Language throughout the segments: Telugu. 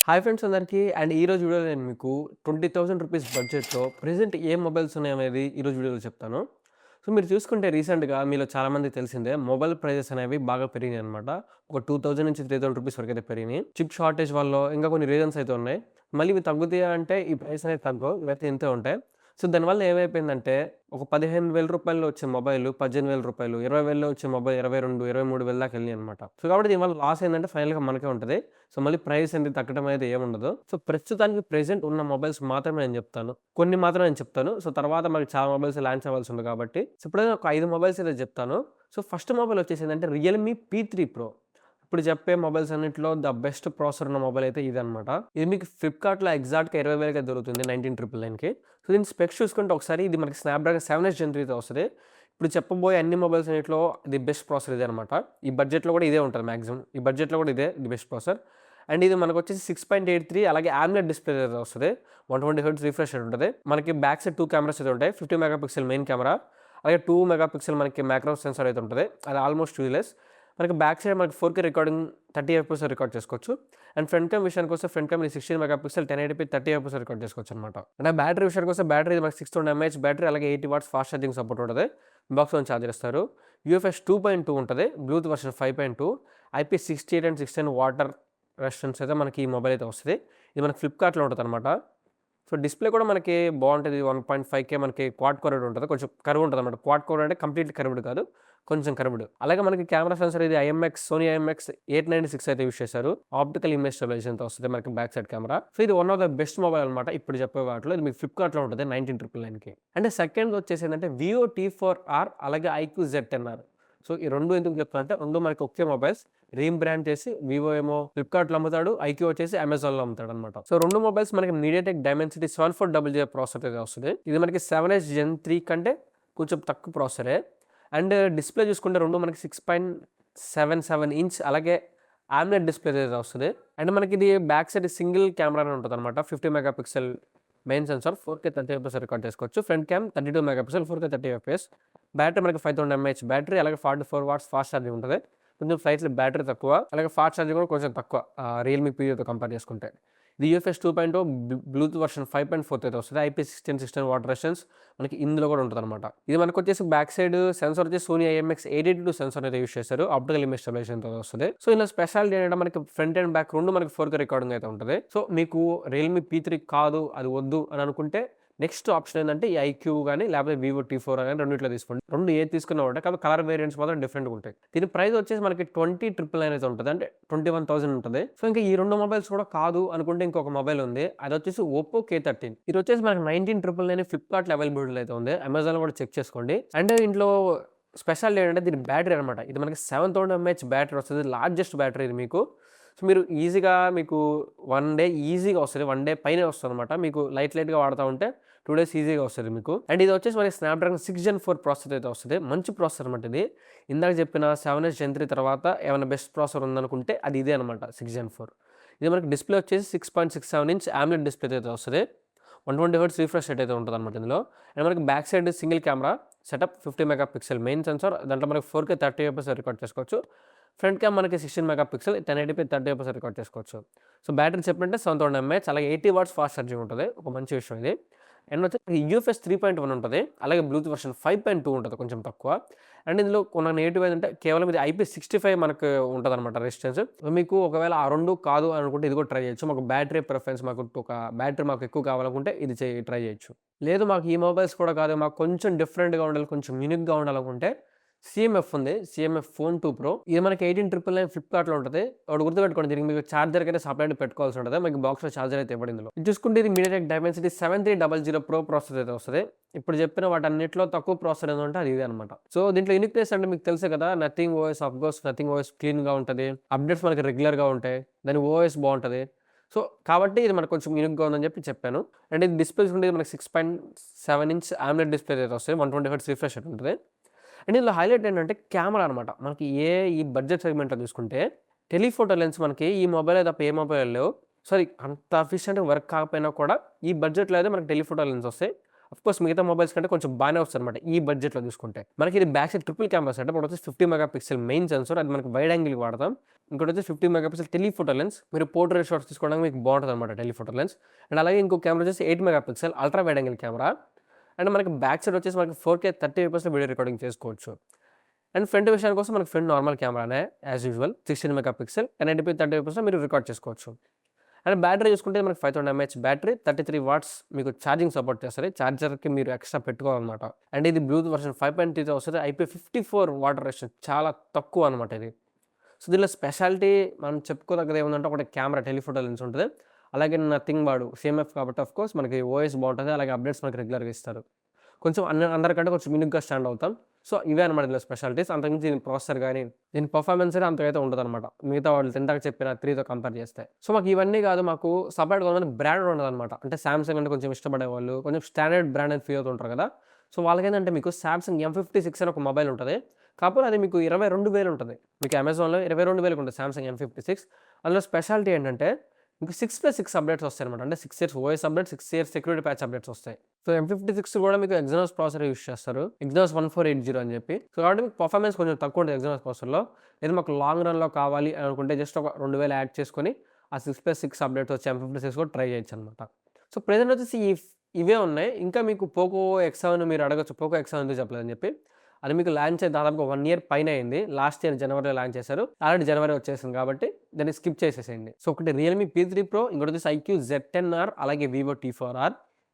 హాయ్ ఫ్రెండ్స్ అందరికీ. అండ్ ఈరోజు వీడియోలో నేను మీకు 20,000 రూపీస్ బడ్జెట్‌లో ప్రెజెంట్ ఏ మొబైల్స్ ఉన్నాయనేది ఈరోజు వీడియోలో చెప్తాను. సో మీరు చూసుకుంటే రీసెంట్‌గా మీలో చాలామందికి తెలిసిందే మొబైల్ ప్రైజెస్ అనేవి బాగా పెరిగినాయన్నమాట. ఒక 2,000 నుంచి 3,000 రూపీస్ వరకైతే పెరిగినాయి. చిప్ షార్టేజ్ వల్లో ఇంకా కొన్ని రీజన్స్ అయితే ఉన్నాయి. మళ్ళీ ఇవి తగ్గుతాయా అంటే ఈ ప్రైస్ అనేది తగ్గవు. ఇవైతే ఇంతే ఉంటాయి. సో దానివల్ల ఏమైపోయిందంటే ఒక 15,000 వచ్చే మొబైల్ 18,000, 20,000 వచ్చే మొబైల్ 22, 23,000 దాకా వెళ్ళినాయన్నమాట. సో కాబట్టి దీనివల్ల లాస్ ఏందంటే ఫైనల్‌గా మనకే ఉంటది. సో మళ్ళీ ప్రైస్ అనేది తగ్గడం అనేది ఏముండదు. సో ప్రస్తుతానికి ప్రెజెంట్ ఉన్న మొబైల్స్ మాత్రమే నేను చెప్తాను. కొన్ని మాత్రమే నేను చెప్తాను. సో తర్వాత మనకి చాలా మొబైల్స్ లాంచ్ అవ్వాల్సి ఉంది కాబట్టి సో ఇప్పుడైతే ఒక 5 మొబైల్స్ అయితే చెప్తాను. సో ఫస్ట్ మొబైల్ వచ్చేసి ఏందంటే రియల్‌మీ P3 Pro. ఇప్పుడు చెప్పే మొబైల్స్ అన్నిట్లో ద బెస్ట్ ప్రాసెసర్ ఉన్న మొబైల్ అయితే ఇదనమాట. ఇది మీకు ఫ్లిప్‌కార్ట్‌లో ఎగ్జాక్ట్‌గా 20,000కే దొరుకుతుంది 19,999కి. సో దీని స్పెక్స్ చూసుకుంటే ఒకసారి ఇది మనకి స్నాప్‌డ్రాగన్ 7 Gen 3తో వస్తది. ఇప్పుడు చెప్పబోయే అన్ని మొబైల్స్ అన్నిట్లో ది బెస్ట్ ప్రాసెసర్ ఇదే అనమాట. ఈ బడ్జెట్‌లో కూడా ఇదే ఉంటది మాక్సిమం. ఈ బడ్జెట్‌లో కూడా ఇదే ది బెస్ట్ ప్రాసెసర్. అండ్ ఇది మనకొచ్చేసి 6.83 అలాగే AMOLED డిస్‌ప్లే అయితే వస్తది. 120 హెర్ట్జ్ రిఫ్రెష్ రేట్ ఉంటది. మనకి బ్యాక్ సైడ్ 2 కెమెరాస్ అయితే ఉంటాయి. 50 మెగా పిక్సెల్ మెయిన్ కెమెరా, అలాగే 2 మెగా పిక్సెల్ మనకి మాక్రో సెన్సార్ అయితే ఉంటది. అది ఆల్మోస్ట్ యూజ్‌లెస్. మనకి బ్యాక్ సైడ్ మనకి 4K రికార్డింగ్ 30 ఎఫ్‌పిఎస్‌లో రికార్డ్ చేసుకోవచ్చు. అండ్ ఫ్రంట్ కెమ్ విషయానికొస్తే front camera 16 mega pixel 1080p 30 ఎఫ్‌పిఎస్‌లో రికార్డ్ చేసుకోవచ్చనమాట. అంటే బ్యాటరీ విషయానికొస్తే బ్యాటరీ మనకి 6000 ఎంఏహెచ్ బ్యాటరీ అలాగే 80 వాట్స్ ఫాస్ట్ ఛార్జింగ్ సపోర్ట్ ఉంటది. బాక్స్‌లోనే చార్జర్ ఇస్తారు. యూఎఫ్ఎస్ 2.2 ఉంటది. Bluetooth version 5.2 IP68 and 610 water resistance అయితే మనకి ఈ మొబైల్ అయితే వస్తది. ఇది మనకి ఫ్లిప్‌కార్ట్‌లో ఉంటదనమాట. సో డిస్‌ప్లే కూడా మనకి బావుంటది. 1.5K మనకి క్వాడ్ కోరెడ్ ఉంటది. కొంచెం కర్వ్ ఉంటదనమాట. క్వాడ్ కోర్ అంటే కంప్లీట్‌లీ కర్వ్డ్ కాదు. కొంచెం కర్వ్డ్. అలాగే మనకి కెమెరా సెన్సార్ ఇది సోనీ IMX 896 అయితే యూజ్ చేశారు. ఆప్టికల్ ఇమేజ్ స్టెబిలైజేషన్‌తో వస్తది మనకి బ్యాక్ సైడ్ కెమెరా. సో ఇది one of the best mobile అనమాట. ఇప్పుడు చెప్పే వాటిలో ఇది మీకు ఫ్లిప్‌కార్ట్‌లో ఉంటది 19,999కి. అండ్ సెకండ్ వచ్చేసి ఏంటంటే వివో T4R అలాగే ఐక్యూ Z10R. సో ఈ 2 ఎందుకు చెప్తానంటే 2 మనకి ఒకే మొబైల్స్. రీబ్రాండ్ చేసి వివో ఏమో ఫ్లిప్‌కార్ట్‌లో అమ్ముతాడు. ఐక్యూ వచ్చేసి అమెజాన్‌లో అమ్ముతాడనమాట. సో 2 మొబైల్స్ మనకి మీడియాటెక్ డైమెన్సిటీ 7400 ప్రాసెసర్ అయితే వస్తది. ఇది మనకి 7 Gen 3 కంటే కొంచెం తక్కువ ప్రాసెసరే. అండ్ డిస్‌ప్లే చూసుకుంటే 2 మనకి 6.77 ఇంచ్ అలాగే AMOLED డిస్‌ప్లే అయితే వస్తది. అండ్ మనకి ఇది బ్యాక్ సైడ్ సింగిల్ కెమెరానే ఉంటదనమాట. 50 mega pixel main sensor 4K 30 FPS record చేసుకోవచ్చు. Front cam 32 mega pixel 4K 30 FPS. Battery మనకి 5000 ఎంఏహెచ్ బ్యాటరీ అలాగే 44 వాట్స్ ఫాస్ట్ ఛార్జింగ్ ఉంటది. కొంచెం స్లైట్‌లీ బ్యాటరీ తక్కువ. అలాగే ఫాస్ట్ ఛార్జింగ్ కూడా కొంచెం తక్కువ. రియల్‌మీ P2తో కంపేర్ చేసుకుంటే. ఇది యూఎఫ్ఎస్ 2.0 బ్లూటూత్ వర్షన్ 5.4 అయితే వస్తది. IP16 వాటర్ రెసిస్టెన్స్ మనకి ఇందులో కూడా ఉంటదనమాట. ఇది మనకొచ్చేసి బ్యాక్ సైడ్ సెన్సార్ వచ్చేసి సోనీ IMX 882 సెన్సార్ అయితే యూజ్ చేశారు. ఆప్టికల్ ఇమేజ్ స్టెబిలైజేషన్‌తో వస్తది. సో ఇందులో స్పెషాలిటీ ఏంటంటే మనకి ఫ్రంట్ అండ్ బ్యాక్ 2 మనకి 4K రికార్డింగ్ అయితే ఉంటది. సో మీకు రియల్‌మీ P3 కాదు అది వద్దు అని అనుకుంటే నెక్స్ట్ ఆప్షన్ ఏందంటే ఈ ఐక్యూ గాని లేకపోతే వివో T4 గాని రెండిట్లో తీసుకోండి. 2 ఏది తీసుకున్నా ఒకటే. కాకపోతే కలర్ వేరియంట్స్ మాత్రం డిఫరెంట్‌గా ఉంటాయి. దీని ప్రైస్ వచ్చేసి మనకి 20,999 అయితే ఉంటది. అంటే 21,000 ఉంటది. సో ఇంకా ఈ 2 మొబైల్స్ కూడా కాదు అనుకుంటే ఇంకొక మొబైల్ ఉంది. అదొచ్చేసి ఒప్పో K13. ఇది వచ్చేసి మనకి 19,999 ఫ్లిప్‌కార్ట్‌లో అవైలబుల్ అయితే ఉంది. అమెజాన్‌లో కూడా చెక్ చేసుకోండి. అండ్ ఇంట్లో స్పెషాలిటీ ఏంటంటే దీని బ్యాటరీ అనమాట. ఇది మనకి 7000 ఎంఏహెచ్ బ్యాటరీ వస్తది. లార్జెస్ట్ బ్యాటరీ ఇది మీకు. సో మీరు ఈజీగా మీకు 1 డే ఈజీగా వస్తది. 1 డే పైనే వస్తదనమాట. మీకు లైట్‌గా వాడుతా ఉంటే 2 డేస్ ఈజీగా వస్తది మీకు. అండ్ ఇది వచ్చేసి మనకి స్నాప్‌డ్రాగన్ 6 Gen 4 ప్రాసెసర్ అయితే వస్తది. మంచి ప్రాసెసర్ అనమాట ఇది. ఇందాక చెప్పిన 7 Gen 3 తర్వాత ఏమైనా బెస్ట్ ప్రాసెసర్ ఉందనుకుంటే అది ఇదే అనమాట 6 Gen 4. ఇది మనకి డిస్‌ప్లే వచ్చేసి 6.67 ఇంచ్ AMOLED డిస్‌ప్లే అయితే వస్తది. 120 హెర్ట్జ్ రిఫ్రెష్ రేట్ అయితే ఉంటదనమాట ఇందులో. అండ్ మనకి back side single camera setup 50 mega pixel main censor. దాంట్లో మనకి 4K 30 ఎఫ్‌పిఎస్ రికార్డ్ చేసుకోవచ్చు. ఫ్రంట్ క్యామ్ మనకి 16 mega pixel 1080p 30 FPS record చేసుకోవచ్చు. సో బ్యాటరీ చెప్పినట్టే 7000 ఎంఏహెచ్ అలాగే 80 వాట్స్ ఫాస్ట్ ఛార్జింగ్ ఉంటది. ఒక మంచి విషయం ఇది. అండ్ వచ్చేసి యూఎఫ్ఎస్ 3.1 ఉంటది. అలాగే బ్లూటూత్ వర్షన్ 5.2 ఉంటది కొంచెం తక్కువ. అండ్ ఇందులో కొన్ని నెగెటివ్ ఏంటంటే కేవలం ఇది IP65 మనకు ఉంటదనమాట రెసిస్టెన్స్. మీకు ఒకవేళ ఆ 2 కాదు అనుకుంటే ఇది కూడా ట్రై చేయొచ్చు. మాకు బ్యాటరీ ప్రిఫరెన్స్ బ్యాటరీ మాకు ఎక్కువ కావాలనుకుంటే ఇది ట్రై చేయొచ్చు. లేదు మాకు ఈ మొబైల్స్ కూడా కాదు మాకు కొంచెం డిఫరెంట్‌గా ఉండాలి, కొంచెం యూనిక్‌గా ఉండాలనుకుంటే CMF ఉంది. CMF phone 2 Pro. ఇది మనకి 18,999 ఫ్లిప్‌కార్ట్‌లో ఉంటది. ఒకటి గుర్తుపెట్టుకోండి దీనికి మీకు చార్జర్‌కైతే సెపరేట్‌గా పెట్టుకోవాల్సి ఉంటది. మీకు బాక్స్‌లో చార్జర్ అయితే ఇవ్వడు ఇందులో. ఇది చూసుకుంటే ఇది మీడియాటెక్ డైమెన్సిటీ 7300 ప్రో ప్రాసెసర్ అయితే వస్తది. ఇప్పుడు చెప్పిన వాటన్నిటిలో తక్కువ ప్రాసెసర్ ఏదంటే అది ఇదే అనమాట. సో దీంట్లో యూనిక్‌నెస్ అంటే మీకు తెలుసే కదా! Nothing OS of course nothing OS క్లీన్‌గా ఉంటది. అప్డేట్స్ మనకి రెగ్యులర్‌గా ఉంటాయి. దాని ఓఎస్ బావుంటది. సో కాబట్టి ఇది మనకు కొంచెం యూనిక్‌గా ఉందని చెప్పాను. అండ్ ఇది డిస్‌ప్లే చూసుకుంటే ఇది మనకి 6.7 ఇంచ్ AMOLED డిస్‌ప్లే అయితే వస్తది. 120 హెర్ట్జ్ రిఫ్రెష్ రేట్ ఉంటది. అండ్ ఇందులో హైలైట్ ఏంటంటే కెమెరా అనమాట. మనకి ఈ బడ్జెట్ సెగ్మెంట్‌లో చూసుకుంటే టెలిఫోటో లెన్స్ మనకి ఈ మొబైలే తప్ప ఏ మొబైల్ లేవు. అంత ఎఫిషియెంట్‌గా వర్క్ కాకపోయినా కూడా ఈ బడ్జెట్‌లో అయితే మనకి టెలిఫోటో లెన్స్ వస్తాయి. అఫ్కోర్స్ మిగతా మొబైల్స్ కంటే కొంచెం బాగానే వస్తుంది అనమాట ఈ బడ్జెట్లో చూసుకుంటే. మనకి ఇది back side triple camera setup. ఒకటి వచ్చేసి 50 మెగా పిక్సెల్ మెయిన్ సెన్సార్, అది మనకి వైడ్ యాంగిల్కి వాడతాం. ఇంకోటి వచ్చి 50 మెగా పిక్సెల్ టెలిఫోటో లెన్స్. మీరు పోర్ట్రేట్ షాట్స్ తీసుకోవడానికి మీకు బాగుంటుంది అనమాట టెలిఫోటో లెన్స్. అండ్ అలాగే ఇంకో కెమెరా వచ్చేసి 8 megapixel ultra wide angle camera. And మనకి బ్యాక్ సైడ్ వచ్చేసి మనకి 4K 30 fps వీడియో రికార్డింగ్ చేసుకోవచ్చు. అండ్ ఫ్రంట్ విషయానికి వస్తే మనకి ఫ్రంట్ నార్మల్ కెమెరానే as usual 16 mega pixel 1080p 30 fps మీరు రికార్డ్ చేసుకోవచ్చు. అండ్ బ్యాటరీ చూసుకుంటే మనకి 5000 mAh బ్యాటరీ, 33 వాట్స్ మీకు ఛార్జింగ్ సపోర్ట్ చేస్తుంది. ఛార్జర్కి మీరు ఎక్స్ట్రా పెట్టుకోవాలన్నమాట. అండ్ ఇది బ్లూటూత్ వర్షన్ 5.3తో వస్తుంది. IP54 వాటర్ రెసిస్టెన్స్, చాలా తక్కువ అనమాట ఇది. సో దీనిలో స్పెషాలిటీ మనం చెప్పుకోదగ్గది ఏముందంటే ఒకటి కెమెరా టెలిఫోటో లెన్స్ ఉంటుంది. అలాగే నథింగ్ వాడు CMF కాబట్టి ఆఫ్కోర్స్ మనకి OS బాగుంటుంది. అలాగే అప్డేట్స్ మనకి రెగ్యులర్గా ఇస్తారు. కొంచెం అందరికంటే కొంచెం యూనిక్గా స్టాండ్ అవుతాం. సో ఇవే అనమాట దీనిలో స్పెషాలిటీస్. అంతకుమించి దీని ప్రాసెసర్ కానీ దీని పర్ఫార్మెన్స్ అయితే అంతకైతే ఉండదన్నమాట మిగతా వాళ్ళు ఇందాక చెప్పిన 3తో కంపేర్ చేస్తే. సో మాకు ఇవన్నీ కాదు, మాకు సపరేట్ కొంతమంది బ్రాండ్ ఉండదన్నమాట. అంటే సామ్సంగ్ అంటే కొంచెం ఇష్టపడే వాళ్ళు, కొంచెం స్టాండర్డ్ బ్రాండ్ అని ఫీల్ అవుతుంటారు కదా. సో వాళ్ళకేంటంటే మీకు సామ్సంగ్ M56 అని ఒక మొబైల్ ఉంటుంది. కాకపోతే అది మీకు 22,000 ఉంటుంది. మీకు అమెజాన్లో 22,000 ఉంటుంది సామ్సంగ్ M56. అందులో స్పెషాలిటీ ఏంటంటే మీకు 6+6 అప్డేట్స్ వస్తాయన్నమాట. అంటే 6 years OS update, 6 years security patch updates వస్తాయి. సో M56 కూడా మీకు ఎగ్జానోస్ ప్రాసెసర్ యూస్ చేస్తారు, ఎగ్జానోస్ 1480 అని చెప్పి. సో కాబట్టి మీకు పర్ఫార్మెన్స్ కొంచెం తక్కువ ఉంటుంది ఎగ్జానోస్ ప్రాసెసర్లో. లేదా మాకు లాంగ్ రన్లో కావాలి అని అనుకుంటే జస్ట్ ఒక 2000 యాడ్ చేసుకొని ఆ 6+6 అప్డేట్స్ వచ్చి M56 కూడా ట్రై చేయొచ్చు అనమాట. సో ప్రెజెంట్ వచ్చేసి ఇవే ఉన్నాయి. ఇంకా మీకు పోకో X7 మీరు అడగచ్చు, పోకో X7 ఎందుకు చెప్పలేదని చెప్పి. అది మీకు లాంచ్ అయ్యి దాదాపుగా 1 year పైన అయింది. లాస్ట్ ఇయర్ జనవరిలో లాంచ్ చేశారు. ఆల్రెడీ జనవరి వచ్చేసింది కాబట్టి దాన్ని స్కిప్ చేసేసేయండి. సో ఒకటి రియల్మీ P3 Pro, ఇంకోటి వచ్చేసి IQ Z10R, అలాగే వివో T4R,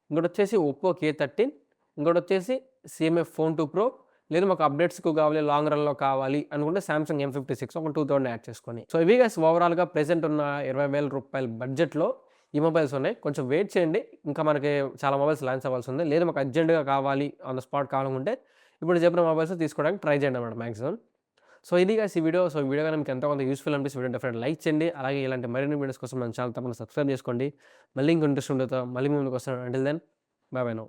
ఇంకోటి వచ్చేసి ఒప్పో K13, ఇంకోటి వచ్చేసి CMF Phone 2 Pro. లేదు మాకు అప్డేట్స్కు కావాలి, లాంగ్ రన్లో కావాలి అనుకుంటే సామ్సంగ్ M56 ఒక 2000 యాడ్ చేసుకొని. సో ఇవి గైస్ ఓవరాల్గా ప్రెసెంట్ ఉన్న 20,000 రూపాయల బడ్జెట్లో ఈ మొబైల్స్ ఉన్నాయి. కొంచెం వెయిట్ చేయండి, ఇంకా మనకి చాలా మొబైల్స్ లాంచ్ అవ్వాల్సి ఉంది. లేదు మాకు అర్జెంట్గా కావాలి, ఆన్ ద స్పాట్ కావాలనుకుంటే ఇప్పుడు చెప్పిన మొబైల్స్ తీసుకోవడానికి ట్రై చేయండి అన్నమాట మ్యాక్సిమం. సో ఇది గైస్ ఈ వీడియో. సో ఈ వీడియో కానీ మీకు ఎంతో కొంత యూస్ఫుల్ అనిపిస్తే వీడియో డెఫినెట్ లైక్ చేయండి. అలాగే ఇలాంటి మరిన్ని వీడియోస్ కోసం మన ఛానల్ తప్పకుండా సబ్స్క్రైబ్ చేసుకోండి. మళ్ళీ ఇంకో ఇంట్రెస్ట్ ఉండేతో మళ్ళీ ముందుకు వస్తాను. Until then bye bye now.